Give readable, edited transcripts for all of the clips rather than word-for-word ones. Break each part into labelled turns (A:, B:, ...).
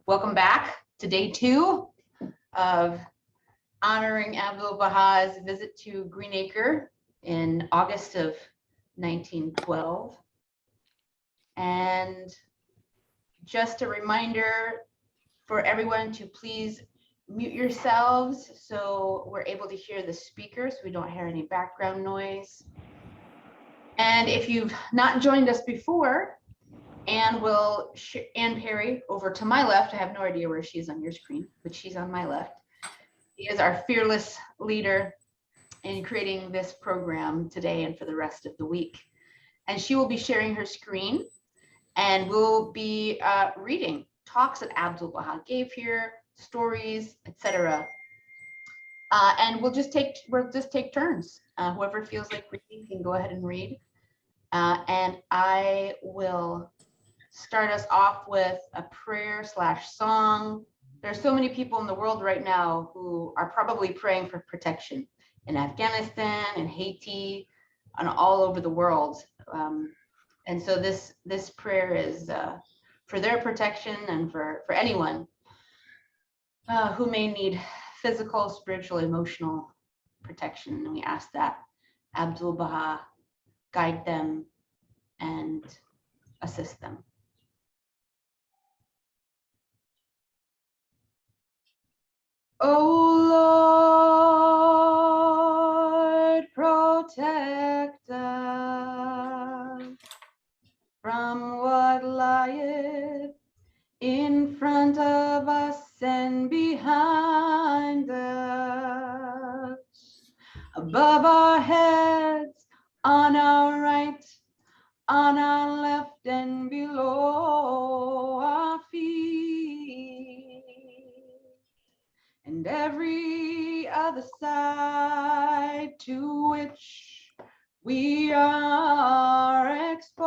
A: Welcome back to day 2 of honoring Abdu'l-Bahá's visit to Greenacre in August of 1912. And just a reminder for everyone to please mute yourselves so we're able to hear the speakers. We don't hear any background noise. And if you've not joined us before, Anne Perry over to my left. I have no idea where she is on your screen, but she's on my left. She is our fearless leader in creating this program today and for the rest of the week. And she will be sharing her screen, and we'll be reading talks that Abdu'l-Bahá gave here, stories, etc. And we'll just take turns. Whoever feels like reading can go ahead and read. And I will start us off with a prayer / song. There's so many people in the world right now who are probably praying for protection in Afghanistan and Haiti and all over the world. And so this prayer is for their protection and for anyone who may need physical, spiritual, emotional protection. And we ask that Abdu'l-Bahá guide them and assist them. O Lord, protect us from what lieth in front of us and behind us, above our heads, on our right, on our left, and below our feet, and every other side to which we are exposed.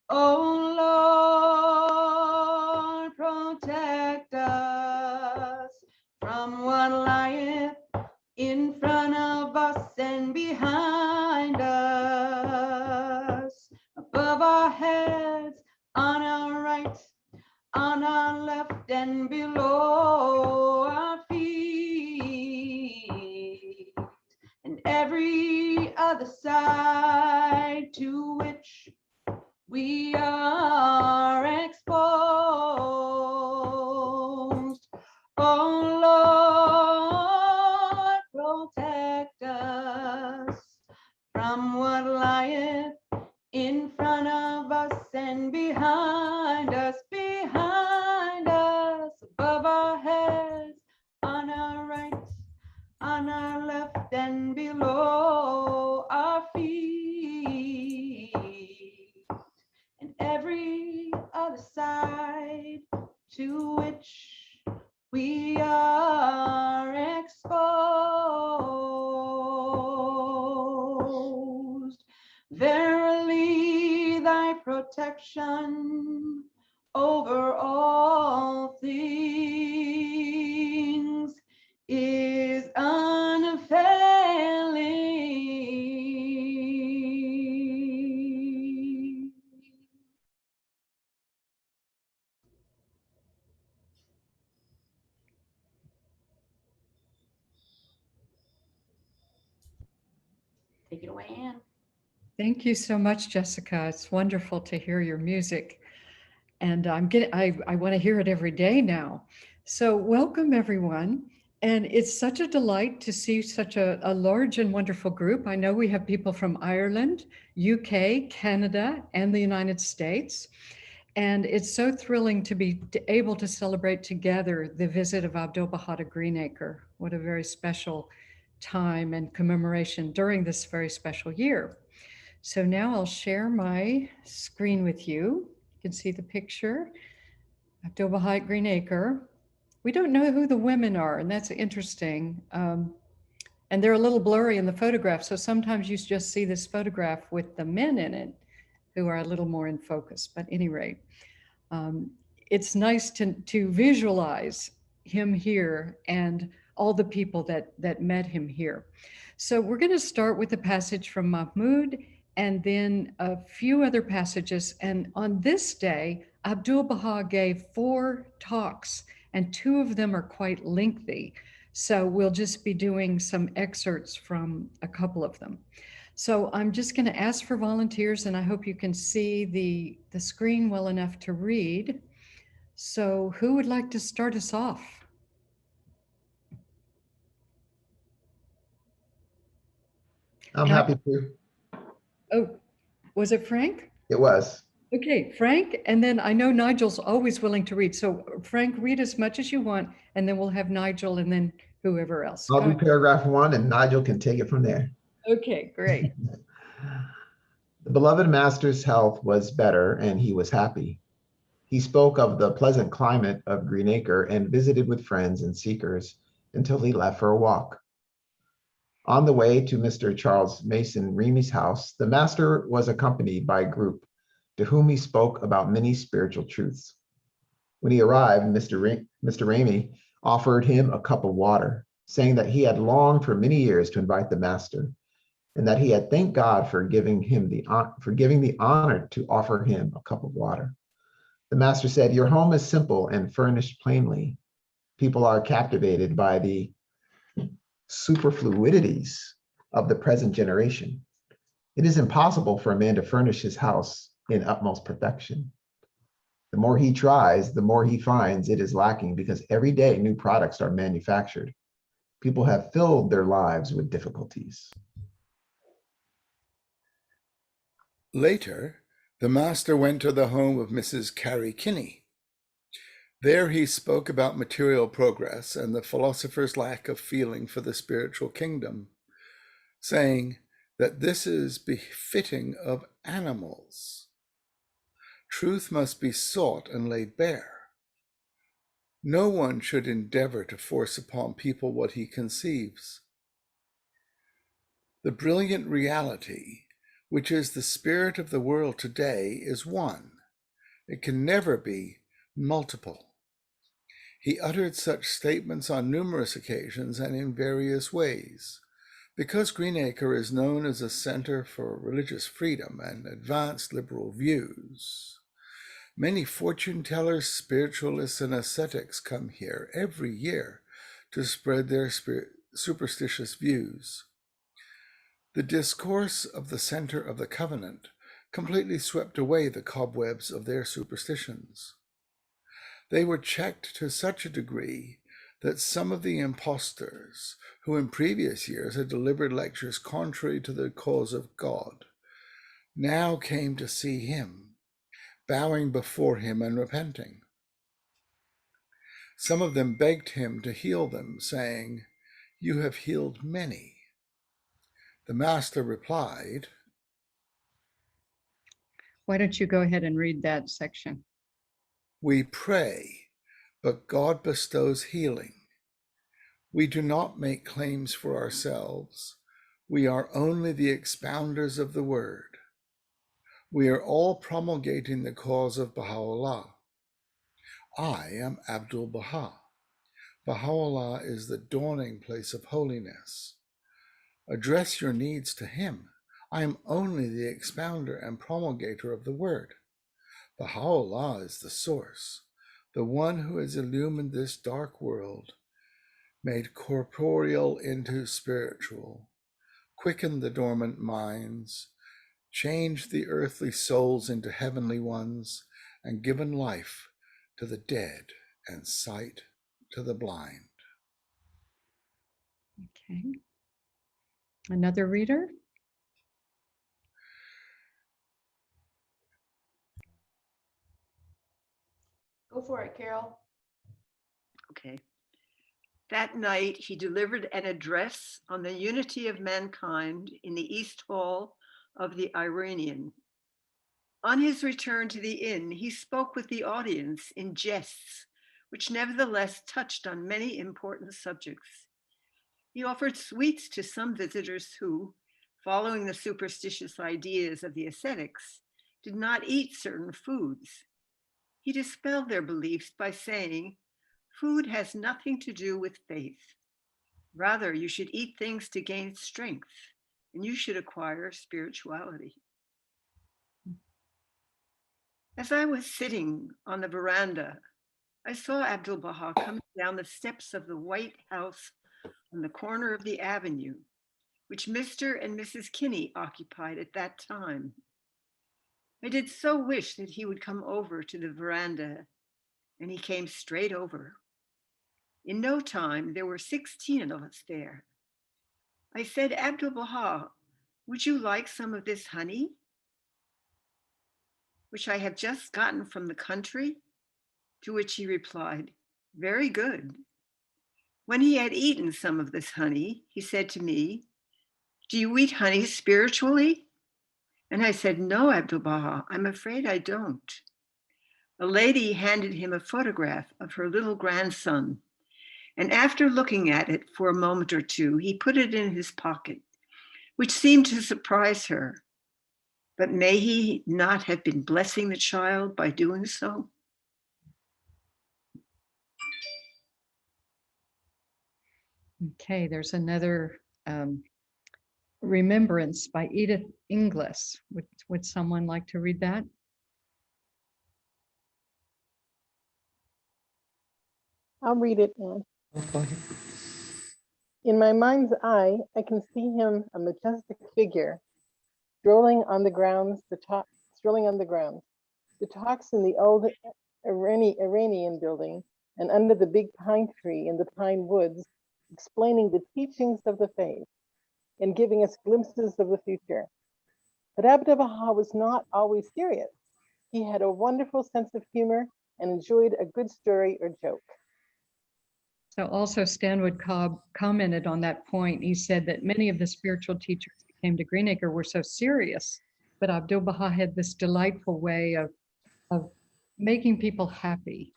A: O Lord, protect us from what lieth in front of us and behind us, above our heads, on our right, on our left, and below our feet, and every other side to which we are exposed. O Lord, protect us from what lieth in front of us and behind us, above our heads, on our right, on our left, and below our feet, and every other side to which we are exposed. Verily, thy protection over all things is unfailing. Take it away, Anne.
B: Thank you so much, Jessica. It's wonderful to hear your music. And I want to hear it every day now. So welcome, everyone. And it's such a delight to see such a large and wonderful group. I know we have people from Ireland, UK, Canada, and the United States. And it's so thrilling to be able to celebrate together the visit of Abdu'l-Bahá to Greenacre. What a very special time and commemoration during this very special year. So now I'll share my screen with you. You can see the picture. Abdu'l-Bahá at Greenacre. We don't know who the women are, and that's interesting. And they're a little blurry in the photograph, so sometimes you just see this photograph with the men in it who are a little more in focus. But at any rate, it's nice to visualize him here and all the people that met him here. So we're going to start with a passage from Mahmud and then a few other passages. And on this day, Abdu'l-Bahá gave 4 talks, and 2 of them are quite lengthy. So we'll just be doing some excerpts from a couple of them. So I'm just going to ask for volunteers, and I hope you can see the screen well enough to read. So who would like to start us off?
C: I'm happy to.
B: Oh, was it Frank?
C: It was.
B: Okay, Frank, and then I know Nigel's always willing to read. So Frank, read as much as you want, and then we'll have Nigel and then whoever else.
C: I'll do paragraph 1 and Nigel can take it from there.
B: Okay, great.
C: The beloved master's health was better and he was happy. He spoke of the pleasant climate of Greenacre and visited with friends and seekers until he left for a walk. On the way to Mr. Charles Mason Remy's house, the master was accompanied by a group to whom he spoke about many spiritual truths. When he arrived, Mr. Remy offered him a cup of water, saying that he had longed for many years to invite the master, and that he had thanked God for giving the honor to offer him a cup of water. The master said, "Your home is simple and furnished plainly. People are captivated by the superfluities of the present generation. It is impossible for a man to furnish his house in utmost perfection. The more he tries, the more he finds it is lacking because every day new products are manufactured. People have filled their lives with difficulties."
D: Later, the master went to the home of Mrs. Carrie Kinney. There he spoke about material progress and the philosopher's lack of feeling for the spiritual kingdom, saying that this is befitting of animals. Truth must be sought and laid bare. No one should endeavor to force upon people what he conceives. The brilliant reality, which is the spirit of the world today, is one. It can never be multiple. He uttered such statements on numerous occasions and in various ways. Because Greenacre is known as a center for religious freedom and advanced liberal views, many fortune tellers, spiritualists, and ascetics come here every year to spread their superstitious views. The discourse of the center of the covenant completely swept away the cobwebs of their superstitions. They were checked to such a degree that some of the impostors, who in previous years had delivered lectures contrary to the cause of God, now came to see him, bowing before him and repenting. Some of them begged him to heal them, saying, "You have healed many." The master replied,
B: Why don't you go ahead and read that section?
D: "We pray, but God bestows healing. We do not make claims for ourselves. We are only the expounders of the word. We are all promulgating the cause of Baha'u'llah. I am Abdu'l-Bahá. Baha'u'llah is the dawning place of holiness. Address your needs to him. I am only the expounder and promulgator of the word. Baha'u'llah is the source, the one who has illumined this dark world, made corporeal into spiritual, quickened the dormant minds, changed the earthly souls into heavenly ones, and given life to the dead and sight to the blind."
B: Okay. Another reader?
A: Go for it, Carol.
E: Okay. That night, he delivered an address on the unity of mankind in the East Hall of the Iranian. On his return to the inn, he spoke with the audience in jests, which nevertheless touched on many important subjects. He offered sweets to some visitors who, following the superstitious ideas of the ascetics, did not eat certain foods. He dispelled their beliefs by saying, "Food has nothing to do with faith. Rather, you should eat things to gain strength, and you should acquire spirituality. As I was sitting on the veranda, I saw Abdu'l-Bahá coming down the steps of the White House on the corner of the avenue, which Mr. and Mrs. Kinney occupied at that time. I did so wish that he would come over to the veranda, and he came straight over. In no time, there were 16 of us there. I said, Abdu'l-Bahá, would you like some of this honey, which I have just gotten from the country? To which he replied, very good. When he had eaten some of this honey, he said to me, do you eat honey spiritually? And I said, no, Abdu'l-Bahá, I'm afraid I don't. A lady handed him a photograph of her little grandson. And after looking at it for a moment or two, he put it in his pocket, which seemed to surprise her. But may he not have been blessing the child by doing so?
B: Okay, there's another Remembrance by Edith Inglis. Would someone like to read that?
F: I'll read it, Anne. In my mind's eye, I can see him, a majestic figure, strolling on the grounds. The talks in the old Iranian building and under the big pine tree in the pine woods, explaining the teachings of the faith and giving us glimpses of the future. But Abdu'l-Bahá was not always serious. He had a wonderful sense of humor and enjoyed a good story or joke.
B: So also Stanwood Cobb commented on that point. He said that many of the spiritual teachers that came to Greenacre were so serious, but Abdu'l-Bahá had this delightful way of making people happy.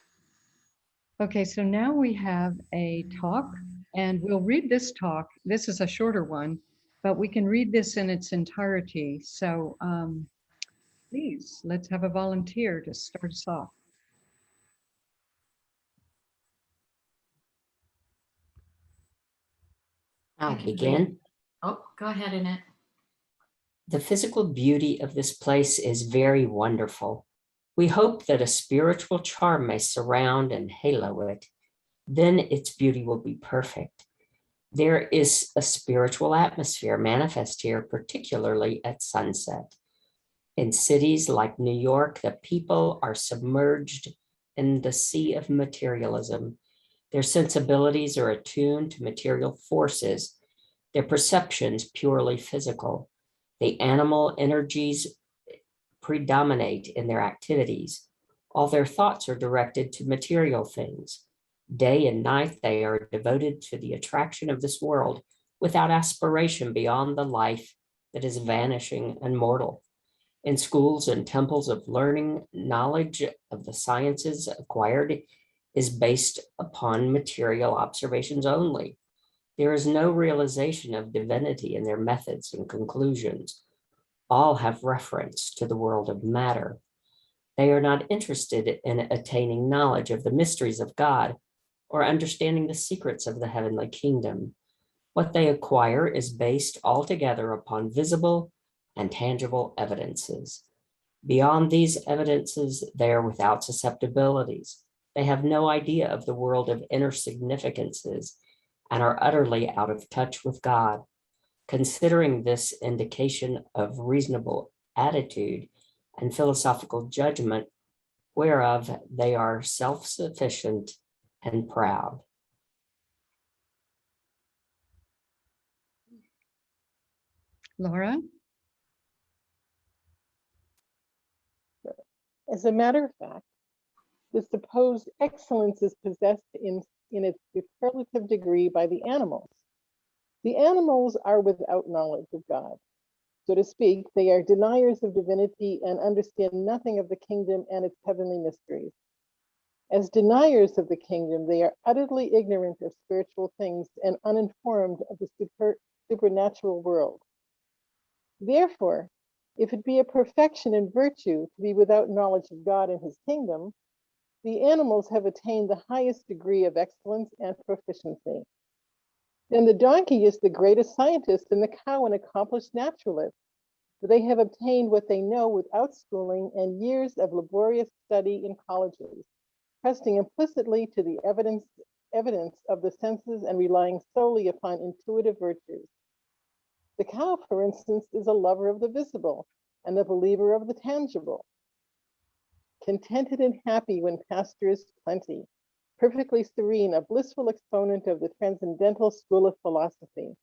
B: Okay, so now we have a talk, and we'll read this talk. This is a shorter one, but we can read this in its entirety. So please, let's have a volunteer to start us off.
G: I'll begin.
H: Oh, go ahead, Annette.
G: The physical beauty of this place is very wonderful. We hope that a spiritual charm may surround and halo it. Then its beauty will be perfect. There is a spiritual atmosphere manifest here, particularly at sunset. In cities like New York, the people are submerged in the sea of materialism. Their sensibilities are attuned to material forces, their perceptions purely physical. The animal energies predominate in their activities. All their thoughts are directed to material things. Day and night, they are devoted to the attraction of this world without aspiration beyond the life that is vanishing and mortal. In schools and temples of learning, knowledge of the sciences acquired is based upon material observations only. There is no realization of divinity in their methods and conclusions. All have reference to the world of matter. They are not interested in attaining knowledge of the mysteries of God or understanding the secrets of the heavenly kingdom. What they acquire is based altogether upon visible and tangible evidences. Beyond these evidences, they are without susceptibilities. They have no idea of the world of inner significances and are utterly out of touch with God. Considering this indication of reasonable attitude and philosophical judgment, whereof they are self-sufficient and proud.
B: Laura?
F: As a matter of fact, the supposed excellence is possessed in its superlative degree by the animals. The animals are without knowledge of God. So to speak, they are deniers of divinity and understand nothing of the kingdom and its heavenly mysteries. As deniers of the kingdom, they are utterly ignorant of spiritual things and uninformed of the supernatural world. Therefore, if it be a perfection in virtue to be without knowledge of God and his kingdom, the animals have attained the highest degree of excellence and proficiency. And the donkey is the greatest scientist and the cow an accomplished naturalist. They have obtained what they know without schooling and years of laborious study in colleges, trusting implicitly to the evidence of the senses and relying solely upon intuitive virtues. The cow, for instance, is a lover of the visible and a believer of the tangible. Contented and happy when pasture is plenty, perfectly serene, a blissful exponent of the transcendental school of philosophy.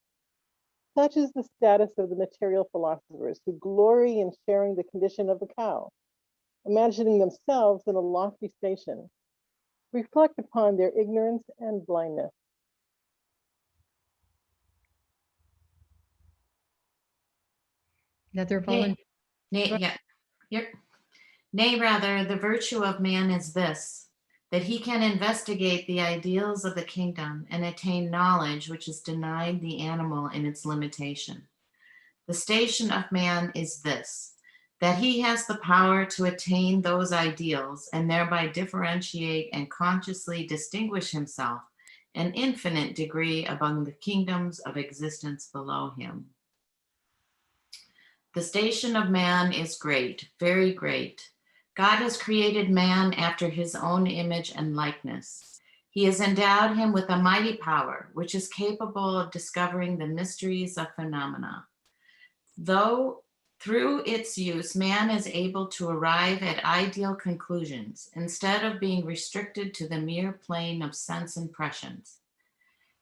F: Such is the status of the material philosophers who glory in sharing the condition of the cow, imagining themselves in a lofty station. Reflect upon their ignorance and blindness.
B: Another volunteer.
H: Nay, rather, the virtue of man is this, that he can investigate the ideals of the kingdom and attain knowledge which is denied the animal in its limitation. The station of man is this, that he has the power to attain those ideals and thereby differentiate and consciously distinguish himself an infinite degree among the kingdoms of existence below him. The station of man is great, very great. God has created man after his own image and likeness. He has endowed him with a mighty power, which is capable of discovering the mysteries of phenomena. Though through its use, man is able to arrive at ideal conclusions instead of being restricted to the mere plane of sense impressions.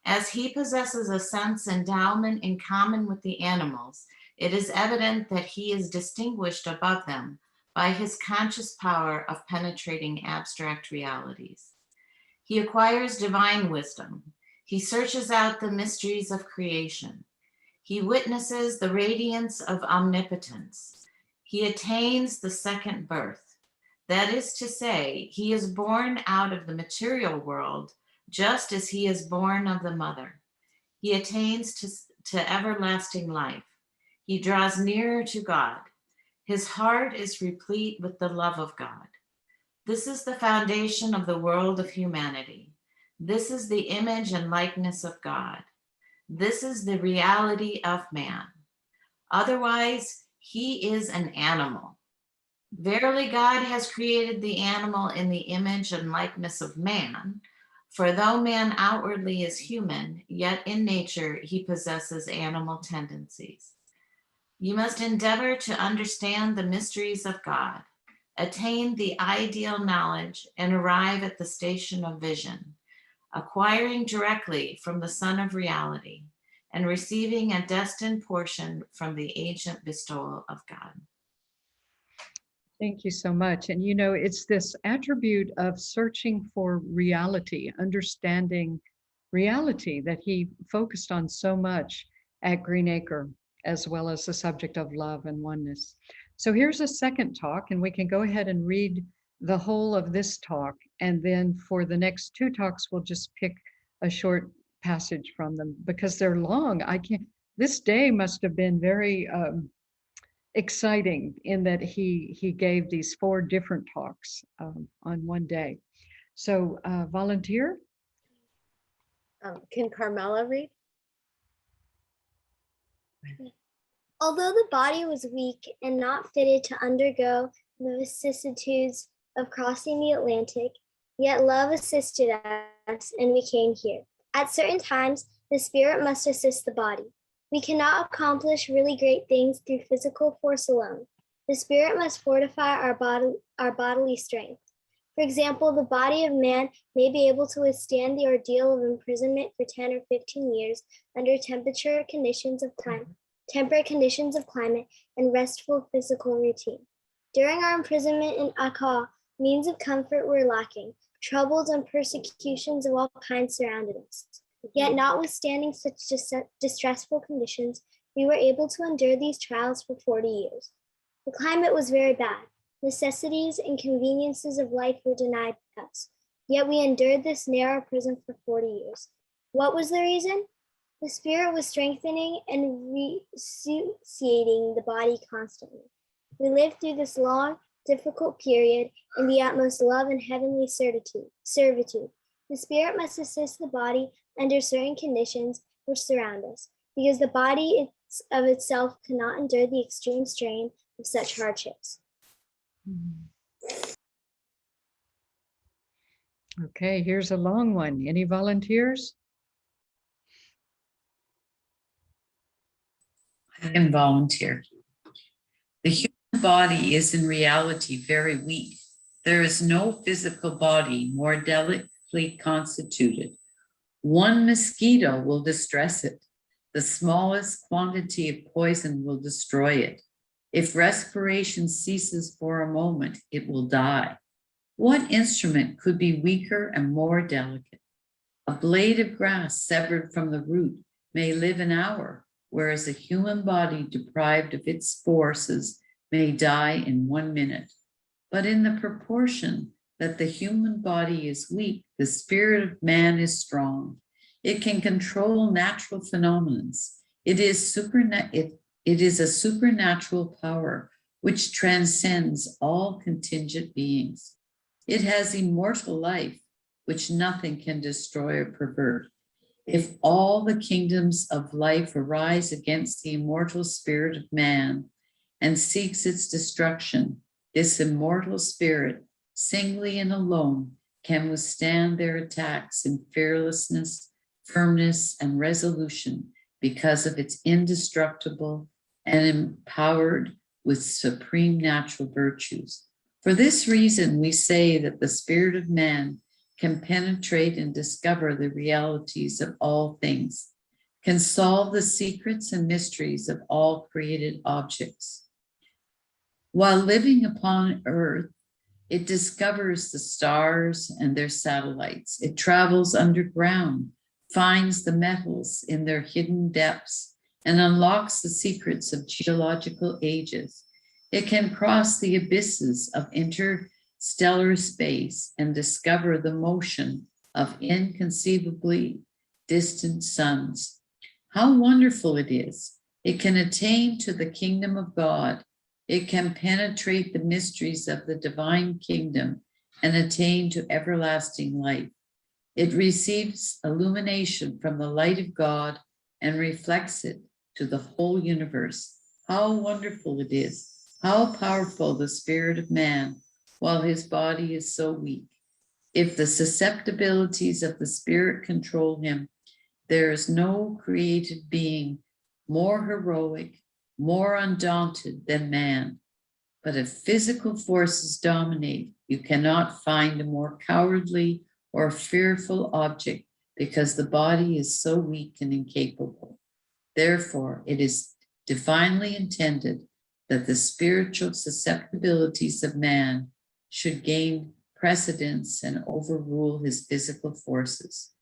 H: As he possesses a sense endowment in common with the animals, it is evident that he is distinguished above them by his conscious power of penetrating abstract realities. He acquires divine wisdom. He searches out the mysteries of creation. He witnesses the radiance of omnipotence. He attains the second birth. That is to say, he is born out of the material world just as he is born of the mother. He attains to everlasting life. He draws nearer to God. His heart is replete with the love of God. This is the foundation of the world of humanity. This is the image and likeness of God. This is the reality of man. Otherwise, he is an animal. Verily, God has created the animal in the image and likeness of man. For though man outwardly is human, yet in nature he possesses animal tendencies. You must endeavor to understand the mysteries of God, attain the ideal knowledge, and arrive at the station of vision, acquiring directly from the Son of Reality and receiving a destined portion from the ancient bestowal of God.
B: Thank you so much. And you know, it's this attribute of searching for reality, understanding reality that he focused on so much at Greenacre, as well as the subject of love and oneness. So here's a second talk, and we can go ahead and read the whole of this talk. And then for the next two talks, we'll just pick a short passage from them because they're long. This day must have been very exciting in that he gave these 4 different talks on one day. So volunteer?
I: Can Carmela read? Although the body was weak and not fitted to undergo the vicissitudes of crossing the Atlantic, yet love assisted us and we came here. At certain times, the spirit must assist the body. We cannot accomplish really great things through physical force alone. The spirit must fortify our bodily strength. For example, the body of man may be able to withstand the ordeal of imprisonment for 10 or 15 years under temperate conditions of climate and restful physical routine. During our imprisonment in Acre, means of comfort were lacking. Troubles and persecutions of all kinds surrounded us. Yet, notwithstanding such distressful conditions, we were able to endure these trials for 40 years. The climate was very bad. Necessities and conveniences of life were denied us. Yet we endured this narrow prison for 40 years. What was the reason? The spirit was strengthening and resuscitating the body constantly. We lived through this long, difficult period in the utmost love and heavenly servitude. The spirit must assist the body under certain conditions which surround us, because the body of itself cannot endure the extreme strain of such hardships.
B: Okay, here's a long one. Any volunteers?
J: I can volunteer. The human body is in reality very weak. There is no physical body more delicately constituted. One mosquito will distress it. The smallest quantity of poison will destroy it. If respiration ceases for a moment, it will die. What instrument could be weaker and more delicate? A blade of grass severed from the root may live an hour, whereas a human body deprived of its forces may die in 1 minute. But in the proportion that the human body is weak, the spirit of man is strong. It can control natural phenomena. It is a supernatural power which transcends all contingent beings. It has immortal life, which nothing can destroy or pervert. If all the kingdoms of life arise against the immortal spirit of man and seeks its destruction, this immortal spirit, singly and alone, can withstand their attacks in fearlessness, firmness, and resolution because of its indestructible and empowered with supreme natural virtues. For this reason, we say that the spirit of man can penetrate and discover the realities of all things, can solve the secrets and mysteries of all created objects. While living upon earth, it discovers the stars and their satellites. It travels underground, finds the metals in their hidden depths, and unlocks the secrets of geological ages. It can cross the abysses of interstellar space and discover the motion of inconceivably distant suns. How wonderful it is! It can attain to the kingdom of God. It can penetrate the mysteries of the divine kingdom and attain to everlasting life. It receives illumination from the light of God and reflects it to the whole universe. How wonderful it is! How powerful the spirit of man, while his body is so weak. If the susceptibilities of the spirit control him, there is no created being more heroic, more undaunted than man. But if physical forces dominate, you cannot find a more cowardly or fearful object because the body is so weak and incapable. Therefore, it is divinely intended that the spiritual susceptibilities of man should gain precedence and overrule his physical forces.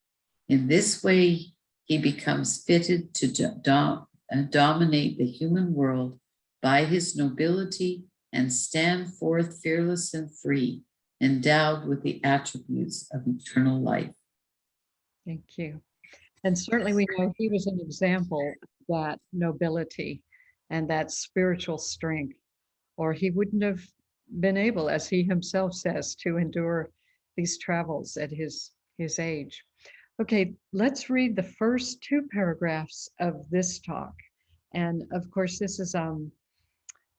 J: In this way, he becomes fitted to dominate the human world by his nobility and stand forth fearless and free, endowed with the attributes of eternal life.
B: Thank you. And certainly we know he was an example of that nobility and that spiritual strength, or he wouldn't have been able, as he himself says, to endure these travels at his age. Okay, let's read the first 2 paragraphs of this talk. And of course, this is a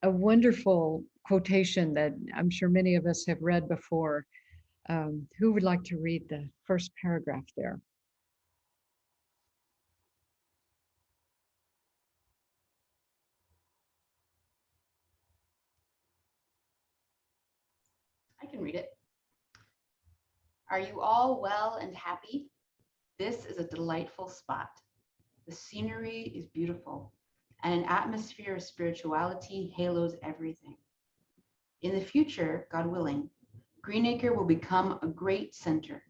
B: wonderful quotation that I'm sure many of us have read before. Who would like to read the first paragraph there?
A: I can read it. Are you all well and happy? This is a delightful spot. The scenery is beautiful, and an atmosphere of spirituality halos everything. In the future, God willing, Greenacre will become a great center,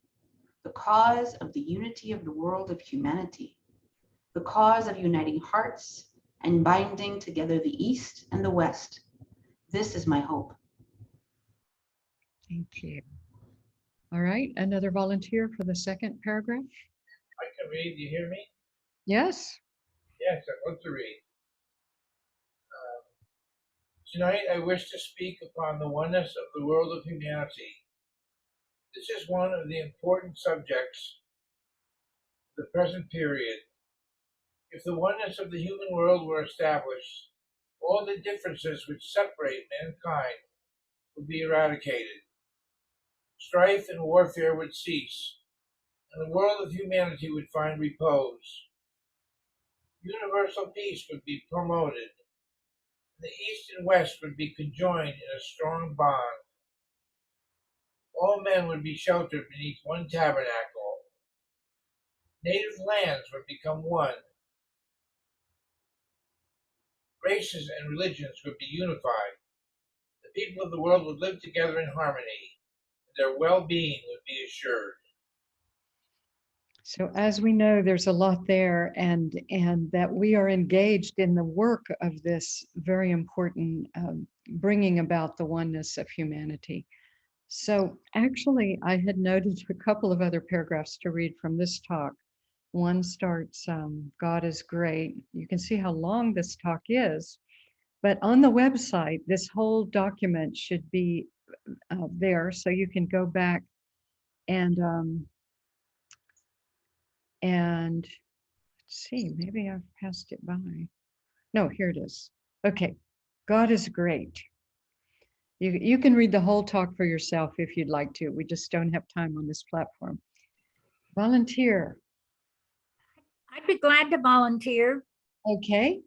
A: the cause of the unity of the world of humanity, the cause of uniting hearts and binding together the East and the West. This is my hope.
B: Thank you. All right, another volunteer for the second paragraph?
K: I can read. Do you hear me?
B: Yes.
K: Yes, I want to read. Tonight, I wish to speak upon the oneness of the world of humanity. This is one of the important subjects of the present period, If the oneness of the human world were established, all the differences which separate mankind would be eradicated. Strife and warfare would cease, and the world of humanity would find repose. Universal peace would be promoted, and the East and West would be conjoined in a strong bond. All men would be sheltered beneath one tabernacle. Native lands would become one. Races and religions would be unified. The people of the world would live together in harmony, and their well-being would be assured.
B: So as we know, there's a lot there, and that we are engaged in the work of this very important bringing about the oneness of humanity. So actually, I had noted a couple of other paragraphs to read from this talk. One starts, God is great. You can see how long this talk is, but on the website, this whole document should be there, so you can go back and let's see, maybe I've passed it by. No, here it is. Okay, God is great. You can read the whole talk for yourself if you'd like to. We just don't have time on this platform. Volunteer.
L: I'd be glad to volunteer.
B: Okay.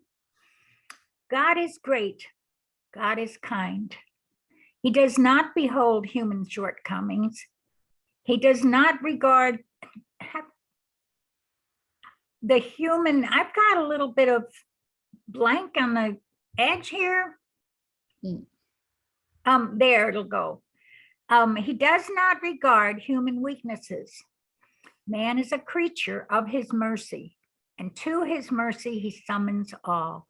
L: God is great. God is kind. He does not behold human shortcomings. He does not regard the human. I've got a little bit of blank on the edge here. There it'll go. He does not regard human weaknesses. Man is a creature of his mercy, and to his mercy he summons all.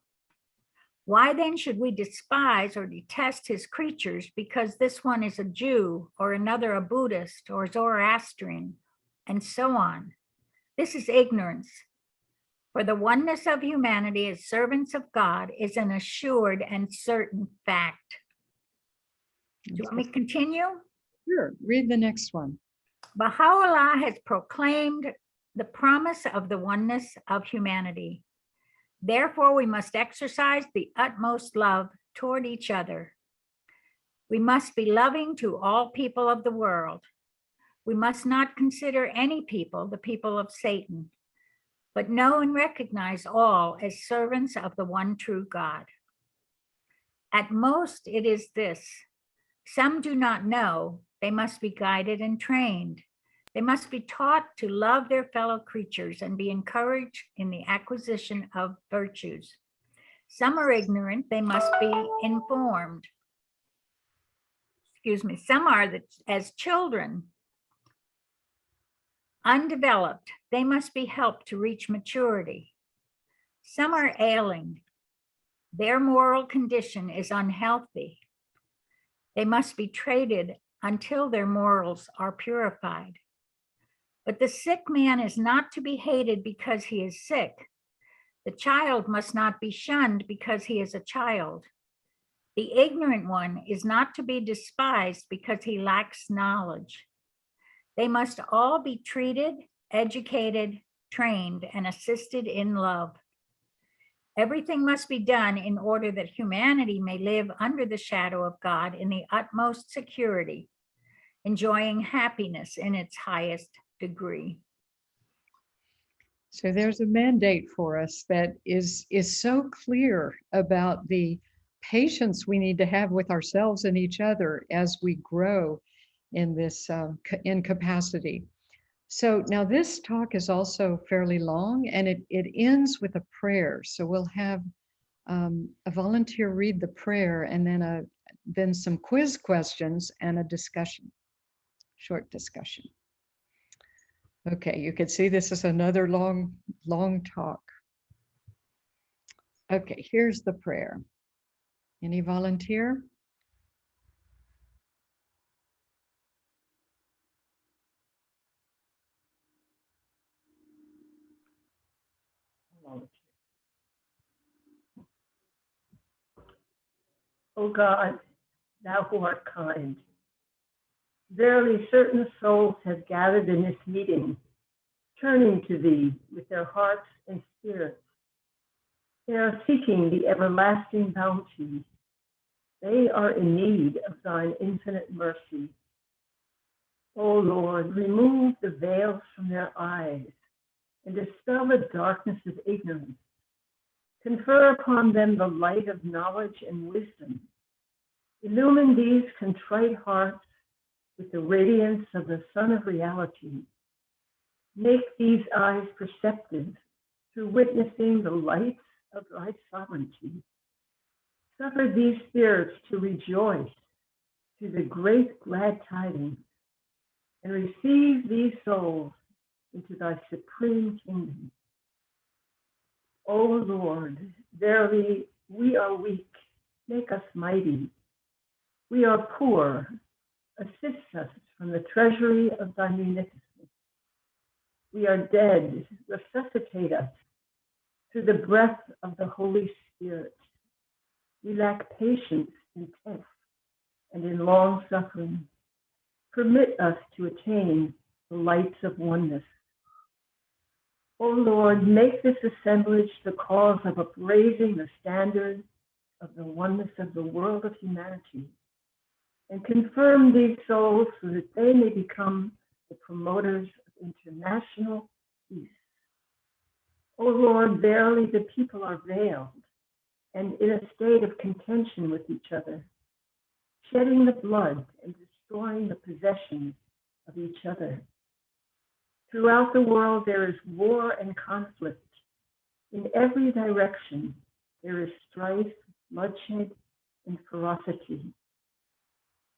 L: Why then should we despise or detest his creatures because this one is a Jew or another a Buddhist or Zoroastrian, and so on? This is ignorance. For the oneness of humanity as servants of God is an assured and certain fact. Do you want me to continue?
B: Sure, read the next one.
L: Baha'u'llah has proclaimed the promise of the oneness of humanity. Therefore, we must exercise the utmost love toward each other. We must be loving to all people of the world. We must not consider any people the people of Satan, but know and recognize all as servants of the one true God. At most, it is this: some do not know, they must be guided and trained. They must be taught to love their fellow creatures and be encouraged in the acquisition of virtues. Some are ignorant, they must be informed. Some are as children, undeveloped, they must be helped to reach maturity. Some are ailing, their moral condition is unhealthy. They must be treated until their morals are purified. But the sick man is not to be hated because he is sick. The child must not be shunned because he is a child. The ignorant one is not to be despised because he lacks knowledge. They must all be treated, educated, trained, and assisted in love. Everything must be done in order that humanity may live under the shadow of God in the utmost security, enjoying happiness in its highest degree.
B: So there's a mandate for us that is so clear about the patience we need to have with ourselves and each other as we grow in this incapacity. So now this talk is also fairly long, and it ends with a prayer. So we'll have a volunteer read the prayer, and then some quiz questions and a discussion, short discussion. Okay, you can see this is another long talk. Okay, here's the prayer. Any volunteer?
M: O God, thou who art kind, verily certain souls have gathered in this meeting, turning to thee with their hearts and spirits, They are seeking the everlasting bounty. They are in need of thine infinite mercy. O Lord, remove the veils from their eyes and dispel the darkness of ignorance. Confer upon them the light of knowledge and wisdom. Illumine these contrite hearts with the radiance of the Sun of Reality. Make these eyes perceptive through witnessing the lights of thy sovereignty. Suffer these spirits to rejoice through the great glad tidings, and receive these souls into thy supreme kingdom. O Lord, verily we are weak, make us mighty. We are poor, assist us from the treasury of thy munificence. We are dead, resuscitate us through the breath of the Holy Spirit. We lack patience in tests and in long suffering. Permit us to attain the lights of oneness. O Lord, make this assemblage the cause of upraising the standard of the oneness of the world of humanity, and confirm these souls so that they may become the promoters of international peace. O Lord, verily the people are veiled and in a state of contention with each other, shedding the blood and destroying the possessions of each other. Throughout the world there is war and conflict. In every direction there is strife, bloodshed, and ferocity.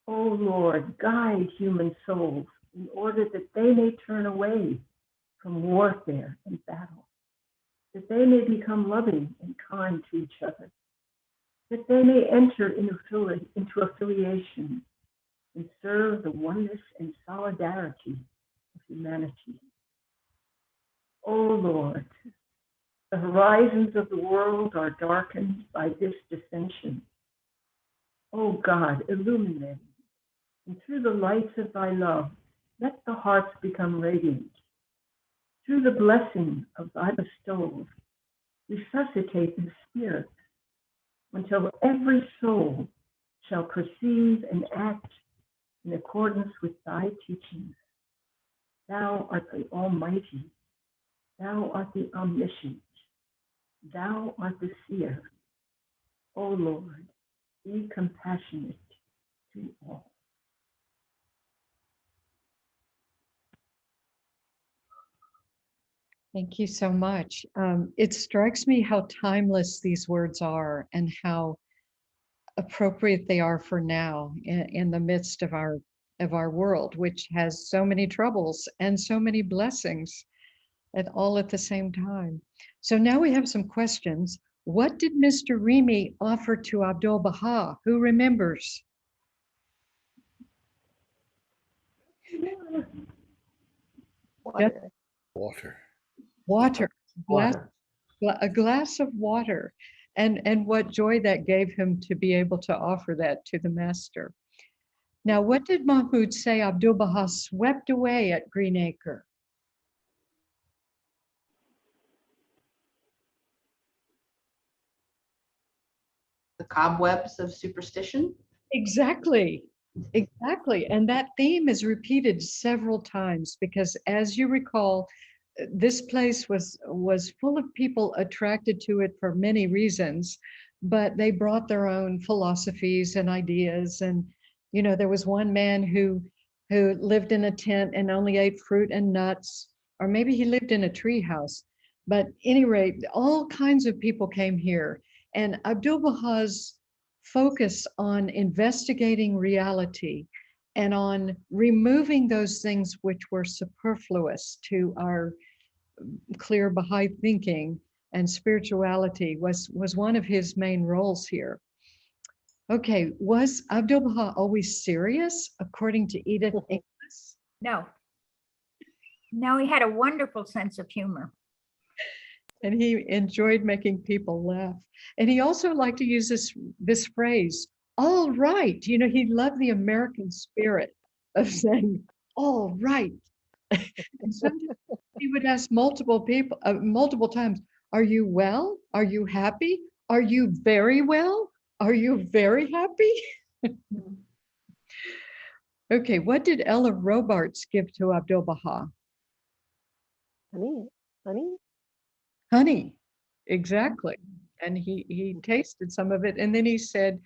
M: O Lord, guide human souls in order that they may turn away from warfare and battle, that they may become loving and kind to each other, that they may enter into affiliation and serve the oneness and solidarity of humanity. O Lord, the horizons of the world are darkened by this dissension. O God, illumine them, and through the lights of thy love, let the hearts become radiant. Through the blessing of thy bestowals, resuscitate the spirit until every soul shall perceive and act in accordance with thy teachings. Thou art the Almighty. Thou art the Omniscient. Thou art the Seer. O Lord, be compassionate to all.
B: Thank you so much. It strikes me how timeless these words are and how appropriate they are for now in the midst of our world, which has so many troubles and so many blessings all at the same time. So now we have some questions. What did Mr. Remy offer to Abdu'l-Bahá? Who remembers?
F: Water.
D: Water.
B: Water.
C: Water.
B: A glass of water. And what joy that gave him to be able to offer that to the master. Now, what did Mahmud say Abdu'l-Bahá swept away at Green Acre?
A: The cobwebs of superstition.
B: Exactly. Exactly. And that theme is repeated several times because, as you recall, this place was full of people attracted to it for many reasons, but they brought their own philosophies and ideas. And, you know, there was one man who lived in a tent and only ate fruit and nuts, or maybe he lived in a tree house. But at any rate, all kinds of people came here. And Abdu'l-Bahā's focus on investigating reality and on removing those things which were superfluous to our clear Baha'i thinking and spirituality was one of his main roles here. Okay, was Abdu'l-Bahá always serious, according to Edith Inglis?
L: No. No, he had a wonderful sense of humor.
B: And he enjoyed making people laugh. And he also liked to use this phrase, all right. You know, he loved the American spirit of saying, all right. And sometimes he would ask multiple times, Are you well? Are you happy? Are you very well? Are you very happy? Okay, what did Ella Robarts give to Abdu'l-Bahá?
F: Honey, honey.
B: Honey, exactly. And he tasted some of it, and then he said,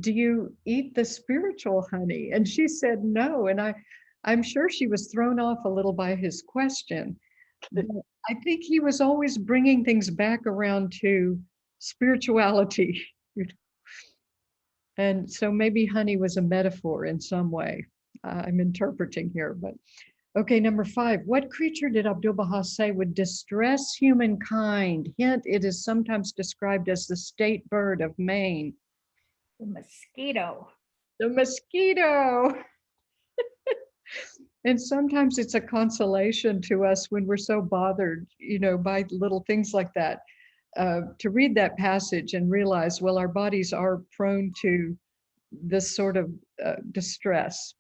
B: do you eat the spiritual honey? And she said no. And I'm sure she was thrown off a little by his question. But I think he was always bringing things back around to spirituality. And so maybe honey was a metaphor in some way. I'm interpreting here, but okay, number 5. What creature did Abdu'l-Bahá say would distress humankind? Hint, it is sometimes described as the state bird of Maine.
L: The mosquito.
B: The mosquito. And sometimes it's a consolation to us when we're so bothered, by little things like that, to read that passage and realize, well, our bodies are prone to this sort of distress.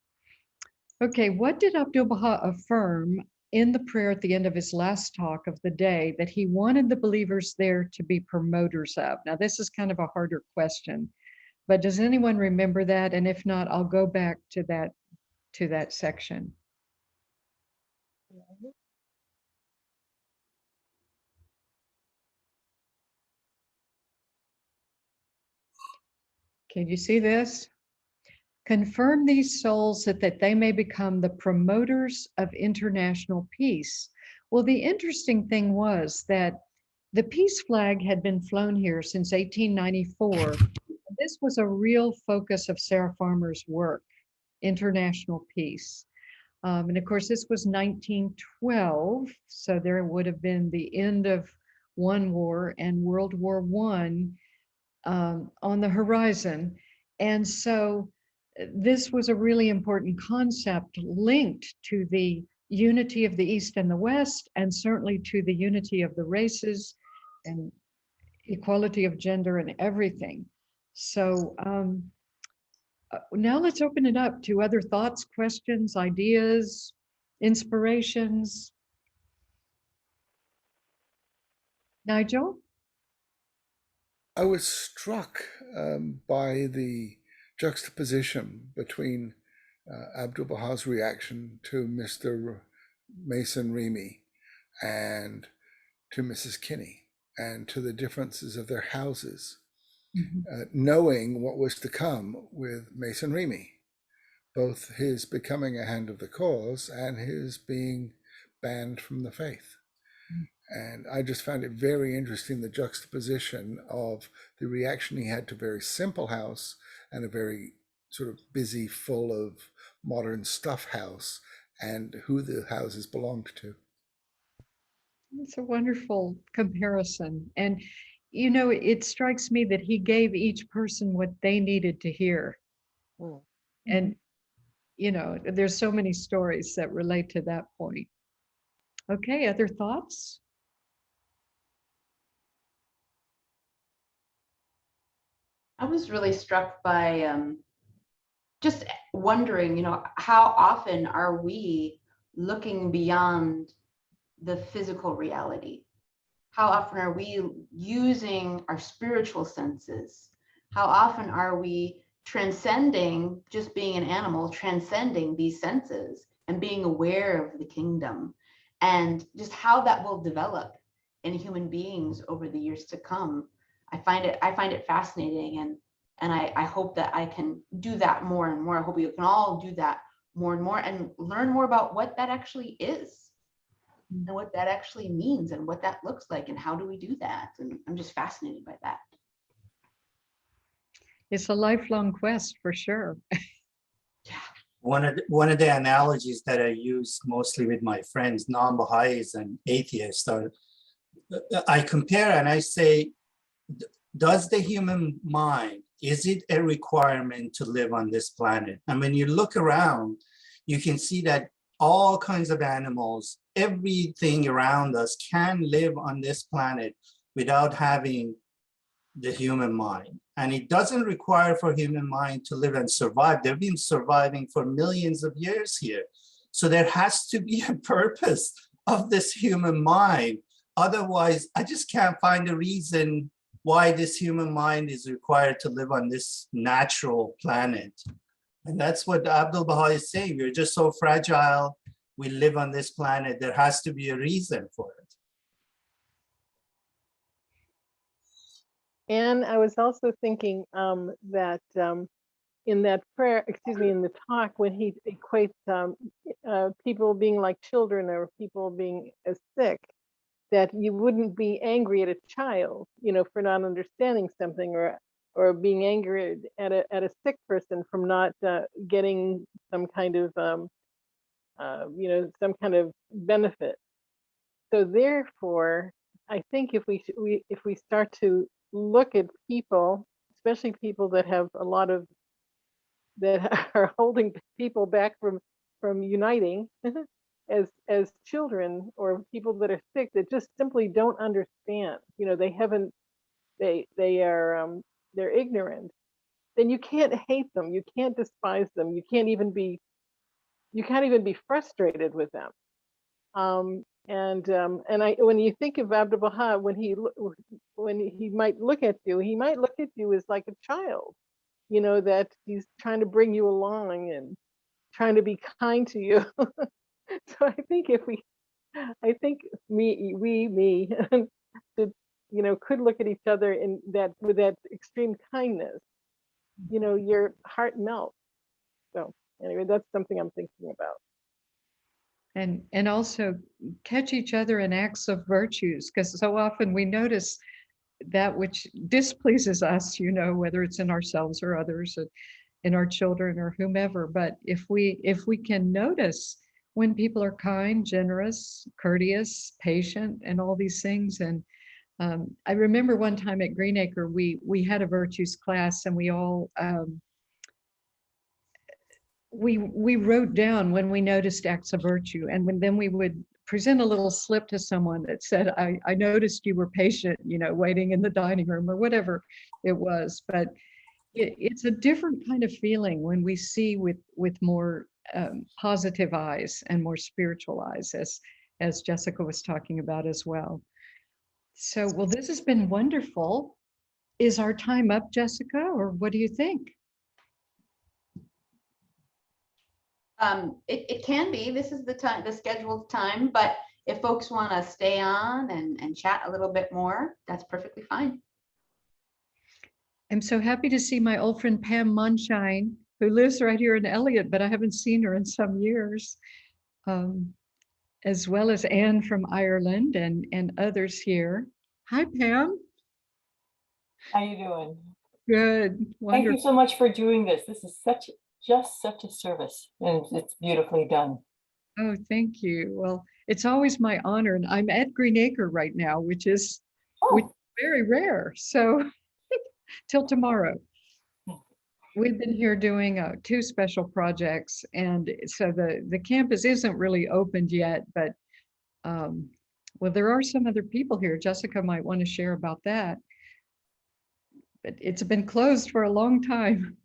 B: Okay, what did Abdu'l-Bahá affirm in the prayer at the end of his last talk of the day that he wanted the believers there to be promoters of? Now, this is kind of a harder question, but does anyone remember that? And if not, I'll go back to that section. Can you see this? Confirm these souls that they may become the promoters of international peace. Well, the interesting thing was that the peace flag had been flown here since 1894. This was a real focus of Sarah Farmer's work, international peace. And of course, this was 1912, so there would have been the end of one war and World War I on the horizon. And so this was a really important concept linked to the unity of the East and the West, and certainly to the unity of the races and equality of gender and everything. So now let's open it up to other thoughts, questions, ideas, inspirations. Nigel?
D: I was struck by the juxtaposition between Abdu'l-Bahā's reaction to Mr. Mason Remy and to Mrs. Kinney, and to the differences of their houses, knowing what was to come with Mason Remy, both his becoming a hand of the cause and his being banned from the faith. And I just found it very interesting, the juxtaposition of the reaction he had to a very simple house and a very sort of busy, full of modern stuff house, and who the houses belonged to.
B: It's a wonderful comparison. And, it strikes me that he gave each person what they needed to hear. And, there's so many stories that relate to that point. Okay, other thoughts?
A: I was really struck by just wondering, how often are we looking beyond the physical reality? How often are we using our spiritual senses? How often are we transcending just being an animal, transcending these senses and being aware of the kingdom, and just how that will develop in human beings over the years to come? I find it fascinating, and I hope that I can do that more and more. I hope we can all do that more and more and learn more about what that actually is and what that actually means and what that looks like and how do we do that. And I'm just fascinated by that.
B: It's a lifelong quest for sure.
N: One of the analogies that I use mostly with my friends, non-Baha'is and atheists, I compare and I say, does the human mind, is it a requirement to live on this planet? And when you look around, you can see that all kinds of animals, everything around us can live on this planet without having the human mind. And it doesn't require for human mind to live and survive. They've been surviving for millions of years here. So there has to be a purpose of this human mind otherwise, I just can't find a reason why this human mind is required to live on this natural planet. And that's what Abdu'l-Bahá is saying. We're just so fragile. We live on this planet. There has to be a reason for it.
F: And I was also thinking that in that prayer, excuse me, in the talk, when he equates people being like children or people being sick, that you wouldn't be angry at a child, you know, for not understanding something, or being angry at a sick person from not getting some kind of, you know, some kind of benefit. So therefore, I think if we start to look at people, especially people that have a lot of, that are holding people back from uniting as children, or people that are sick that just simply don't understand, you know, they're ignorant, then you can't hate them, you can't despise them, you can't even be frustrated with them. And when you think of Abdu'l-Bahá, when he might look at you as like a child, you know, that he's trying to bring you along and trying to be kind to you. So I think we should, you know, could look at each other in that, with that extreme kindness, you know, your heart melts. So anyway, that's something I'm thinking about.
B: And also catch each other in acts of virtues, because so often we notice that which displeases us, you know, whether it's in ourselves or others, or in our children or whomever. But if we can notice when people are kind, generous, courteous, patient, and all these things. And I remember one time at Greenacre, we had a virtues class, and we all we wrote down when we noticed acts of virtue, and then we would present a little slip to someone that said, I noticed you were patient, you know, waiting in the dining room, or whatever it was. But it's a different kind of feeling when we see with more positive eyes and more spiritual eyes, as Jessica was talking about as well. So, well, this has been wonderful. Is our time up, Jessica, or what do you think?
A: It can be. This is the scheduled time, but if folks want to stay on and chat a little bit more, that's perfectly fine.
B: I'm so happy to see my old friend Pam Monshine, who lives right here in Elliott, but I haven't seen her in some years, as well as Anne from Ireland and others here. Hi, Pam.
O: How you doing?
B: Good. Wonderful.
O: Thank you so much for doing this. This is just such a service, and it's beautifully done.
B: Oh, thank you. Well, it's always my honor, and I'm at Greenacre right now, which is very rare. So till tomorrow. We've been here doing 2 special projects, and so the campus isn't really opened yet, but well, there are some other people here. Jessica might want to share about that. But it's been closed for a long time.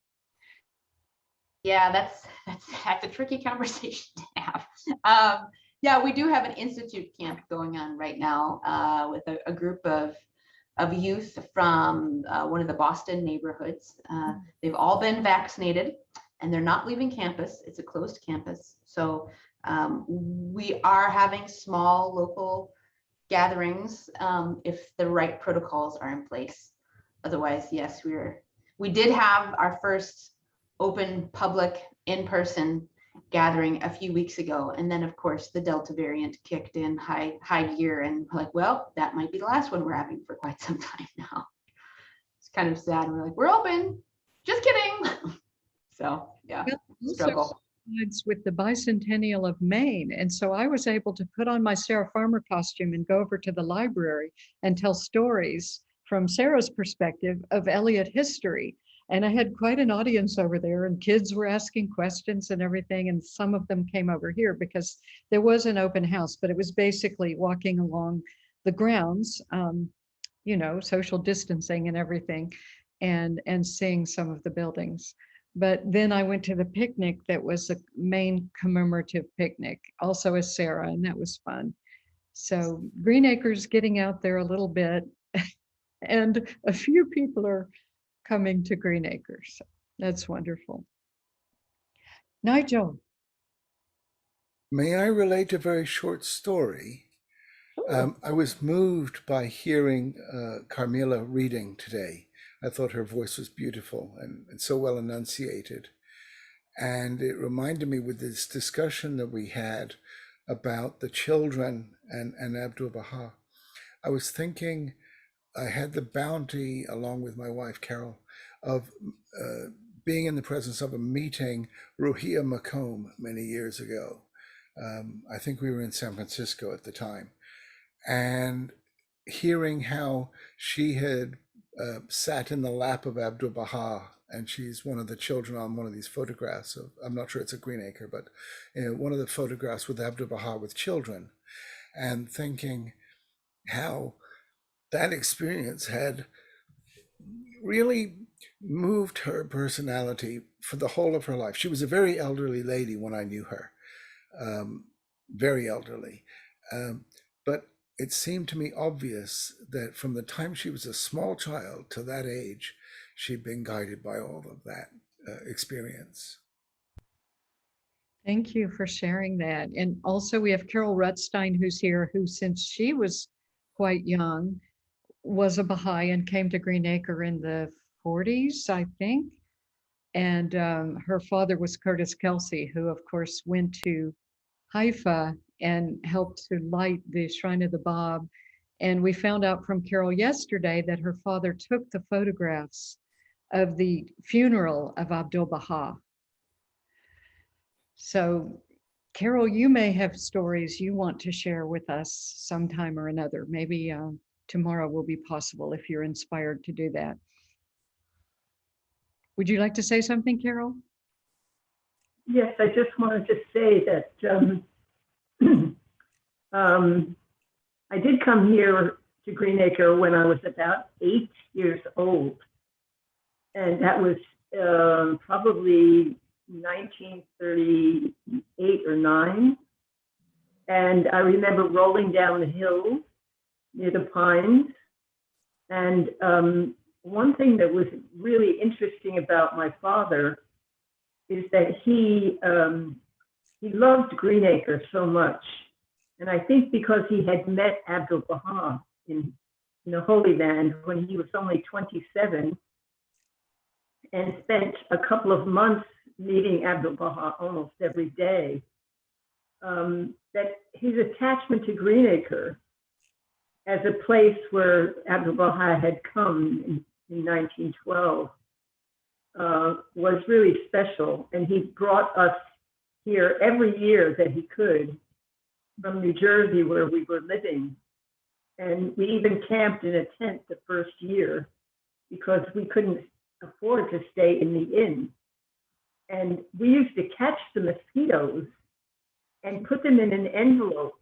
A: Yeah, that's a tricky conversation to have. Yeah, we do have an institute camp going on right now with a group of youth from one of the Boston neighborhoods. They've all been vaccinated, and they're not leaving campus. It's a closed campus. So we are having small local gatherings if the right protocols are in place. Otherwise, yes, we did have our first open public in-person gathering a few weeks ago, and then of course the Delta variant kicked in high gear, and we're like, well, that might be the last one we're having for quite some time now. It's kind of sad. We're like, we're open, just kidding. So yeah, struggle.
B: With the bicentennial of Maine, and so I was able to put on my Sarah Farmer costume and go over to the library and tell stories from Sarah's perspective of Elliott history. And I had quite an audience over there, and kids were asking questions and everything. And some of them came over here because there was an open house, but it was basically walking along the grounds, you know, social distancing and everything, and seeing some of the buildings. But then I went to the picnic that was a Maine commemorative picnic, also as Sarah, and that was fun. So Greenacre's getting out there a little bit, and a few people are coming to Greenacre. So that's wonderful. Nigel.
D: May I relate a very short story? I was moved by hearing Carmela reading today. I thought her voice was beautiful and so well enunciated. And it reminded me with this discussion that we had about the children and Abdu'l-Bahá. I was thinking, I had the bounty, along with my wife, Carol, of being in the presence of a meeting Ruhia Macomb many years ago. I think we were in San Francisco at the time, and hearing how she had sat in the lap of Abdu'l-Bahá, and she's one of the children on one of these photographs of, I'm not sure it's a Greenacre, but one of the photographs with Abdu'l-Bahá with children, and thinking how that experience had really moved her personality for the whole of her life. She was a very elderly lady when I knew her, very elderly. But it seemed to me obvious that from the time she was a small child to that age, she'd been guided by all of that experience.
B: Thank you for sharing that. And also we have Carol Redstein, who's here, who since she was quite young, was a Baha'i and came to Greenacre in the 40s, I think. And her father was Curtis Kelsey, who of course went to Haifa and helped to light the Shrine of the Bab. And we found out from Carol yesterday that her father took the photographs of the funeral of Abdu'l-Bahá. So Carol, you may have stories you want to share with us sometime or another. Maybe tomorrow will be possible if you're inspired to do that. Would you like to say something, Carol?
M: Yes, I just wanted to say that I did come here to Greenacre when I was about 8 years old. And that was probably 1938 or 9. And I remember rolling down the hill near the pines. And one thing that was really interesting about my father is that he loved Greenacre so much. And I think because he had met Abdu'l-Bahá in the Holy Land when he was only 27, and spent a couple of months meeting Abdu'l-Bahá almost every day, that his attachment to Greenacre as a place where Abdu'l-Bahá had come in 1912 was really special. And he brought us here every year that he could from New Jersey, where we were living. And we even camped in a tent the first year because we couldn't afford to stay in the inn. And we used to catch the mosquitoes and put them in an envelope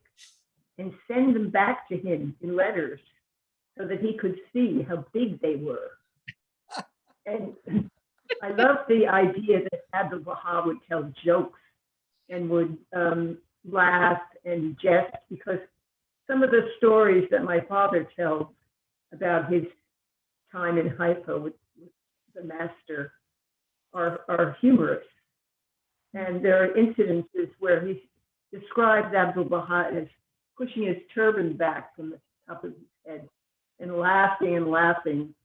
M: and send them back to him in letters so that he could see how big they were. And I love the idea that Abdu'l-Bahá would tell jokes and would laugh and jest, because some of the stories that my father tells about his time in Haifa with the master are humorous. And there are incidences where he describes Abdu'l-Bahá as pushing his turban back from the top of his head and laughing and laughing.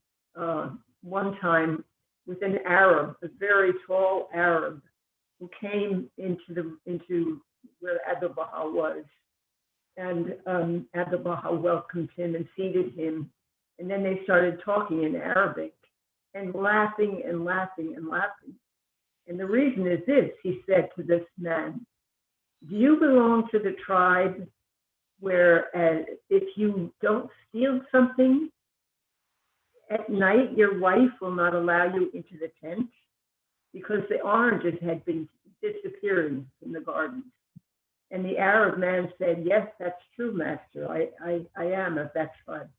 M: One time with an Arab, a very tall Arab, who came into where Abdu'l-Bahá was. And Abdu'l-Bahá welcomed him and seated him. And then they started talking in Arabic and laughing and laughing and laughing. And the reason is this, he said to this man, do you belong to the tribe where if you don't steal something, at night your wife will not allow you into the tent? Because the oranges had been disappearing from the gardens. And the Arab man said, yes, that's true, master. I am of that tribe.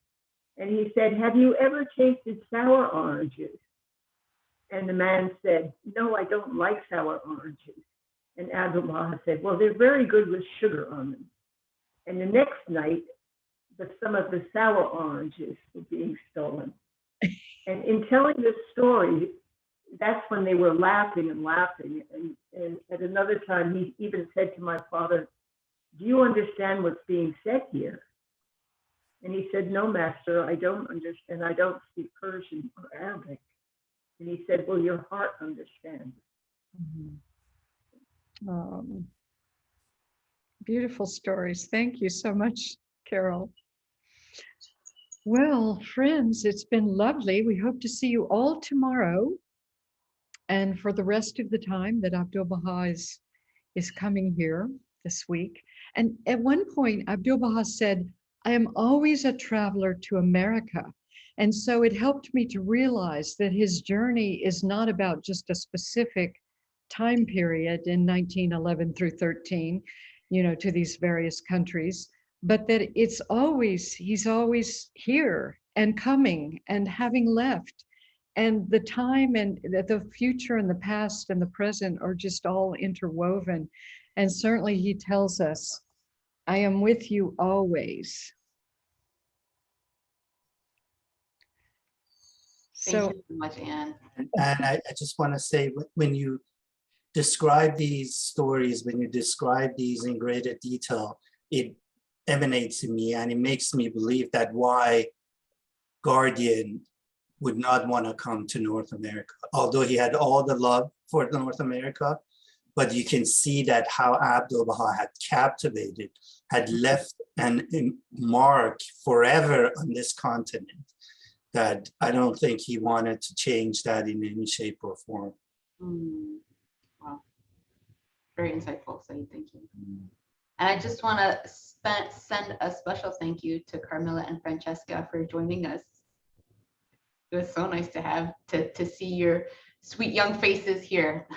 M: And he said, have you ever tasted sour oranges? And the man said, no, I don't like sour oranges. And Abdu'l-Bahá said, well, they're very good with sugar on them. And the next night, some of the sour oranges were being stolen. And in telling this story, that's when they were laughing and laughing. And at another time, he even said to my father, "Do you understand what's being said here?" And he said, "No, master, I don't understand. I don't speak Persian or Arabic." And he said, "Well, your heart understands."
B: Beautiful stories. Thank you so much, Carol. Well, friends, it's been lovely. We hope to see you all tomorrow and for the rest of the time that Abdu'l-Bahá is coming here this week. And at one point, Abdu'l-Bahá said, "I am always a traveler to America." And so it helped me to realize that his journey is not about just a specific time period in 1911 through 13, to these various countries, but that he's always here and coming and having left. And the time and the future and the past and the present are just all interwoven. And certainly he tells us, "I am with you always."
A: Thank you so much, Anne.
N: And I just want to say, when you describe these stories, when you describe these in greater detail, it emanates in me and it makes me believe that why Guardian would not want to come to North America, although he had all the love for North America. But you can see that how Abdu'l-Bahá had captivated, had left an mark forever on this continent, that I don't think he wanted to change that in any shape or form.
A: Wow. Very insightful, Saeed. Thank you. And I just want to send a special thank you to Carmilla and Francesca for joining us. It was so nice to see your sweet young faces here.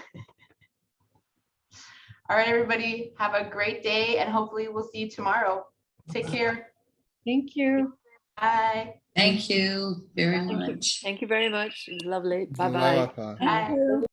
A: All right, everybody, have a great day, and hopefully we'll see you tomorrow. Take care.
B: Thank you.
A: Bye.
J: Thank you very much.
O: Thank you very much. Lovely. Bye-bye.
D: Bye.
A: Bye.